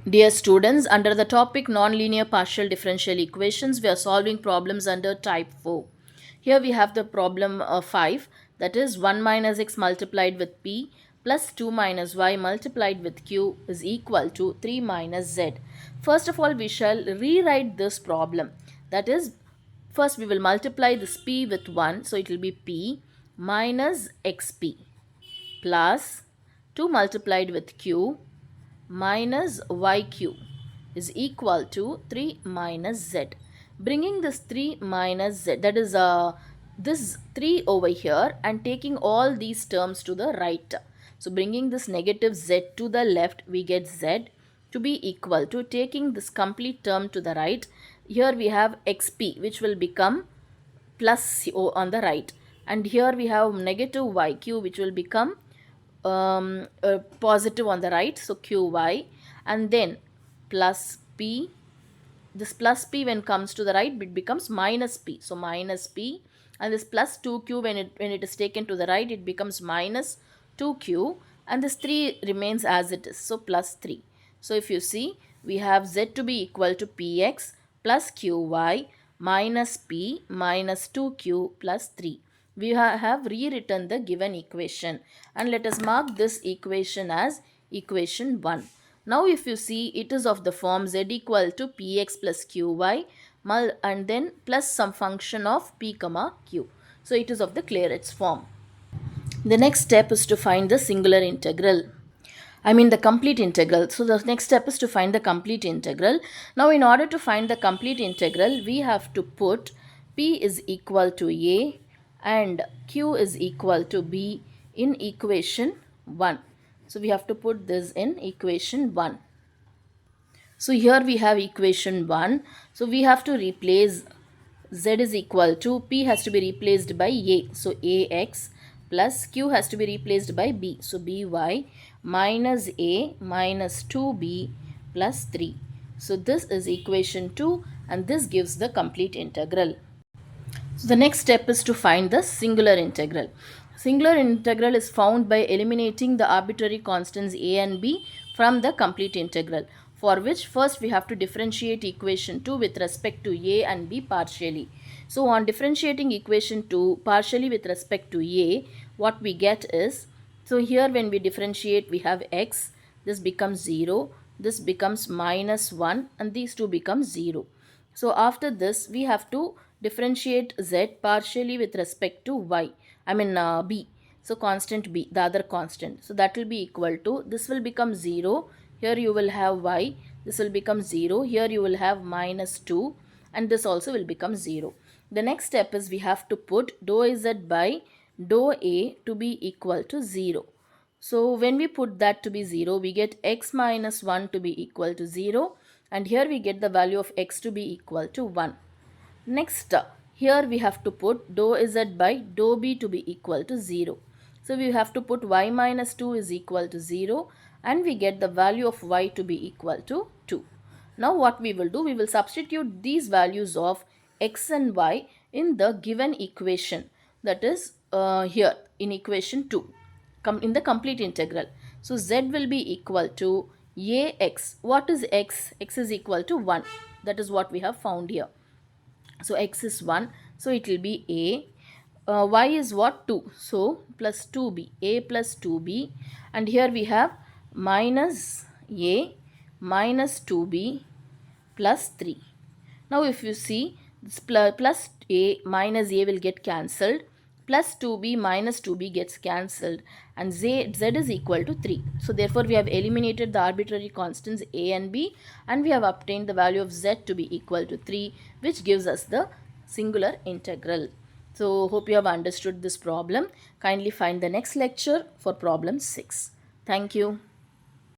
Dear students, under the topic nonlinear partial differential equations, we are solving problems under type 4. Here we have the problem 5, that is 1 minus x multiplied with p plus 2 minus y multiplied with q is equal to 3 minus z. First of all, we shall rewrite this problem. That is, first we will multiply this p with 1, so it will be p minus xp plus 2 multiplied with q minus yq is equal to 3 minus z. Bringing this 3 minus z, that is this 3 over here, and taking all these terms to the right. So bringing this negative z to the left, we get z to be equal to, taking this complete term to the right, here we have xp which will become plus on the right, and here we have negative yq which will become positive on the right, so qy, and then plus p. This plus p when comes to the right, it becomes minus p, so minus p, and this plus 2q when it is taken to the right, it becomes minus 2q, and this 3 remains as it is, so plus 3. So if you see, we have z to be equal to px plus qy minus p minus 2q plus 3. We have rewritten the given equation, and let us mark this equation as equation 1. Now if you see, it is of the form z equal to px plus qy and then plus some function of p comma q. So it is of the Clairaut's form. The next step is to find the singular integral. I mean the complete integral. So the next step is to find the complete integral. Now in order to find the complete integral, we have to put p is equal to a and q is equal to b in equation 1. So we have to put this in equation 1. So here we have equation 1. So we have to replace z is equal to, p has to be replaced by a. So ax plus q has to be replaced by b. So by minus a minus 2b plus 3. So this is equation 2, and this gives the complete integral. So the next step is to find the singular integral. Singular integral is found by eliminating the arbitrary constants a and b from the complete integral, for which first we have to differentiate equation 2 with respect to a and b partially. So on differentiating equation 2 partially with respect to a, what we get is, so here when we differentiate, we have x, this becomes 0, this becomes minus 1, and these two become 0. So after this, we have to differentiate z partially with respect to y, b. So constant b, the other constant. So that will be equal to, this will become 0, here you will have y, this will become 0, here you will have minus 2, and this also will become 0. The next step is we have to put dou z by dou a to be equal to 0. So when we put that to be 0, we get x minus 1 to be equal to 0, and here we get the value of x to be equal to 1. Next, here we have to put dou z by dou b to be equal to 0. So we have to put y minus 2 is equal to 0, and we get the value of y to be equal to 2. Now what we will do, we will substitute these values of x and y in the given equation, that is here in equation 2, in the complete integral. So z will be equal to ax. What is x? X is equal to 1. That is what we have found here. So x is 1, so it will be a. Y is what? 2, so plus 2b, a plus 2b, and here we have minus a minus 2b plus 3. Now if you see, this plus a minus a will get cancelled, plus 2b minus 2b gets cancelled, and z is equal to 3. So therefore we have eliminated the arbitrary constants a and b, and we have obtained the value of z to be equal to 3, which gives us the singular integral. So hope you have understood this problem. Kindly find the next lecture for problem 6. Thank you.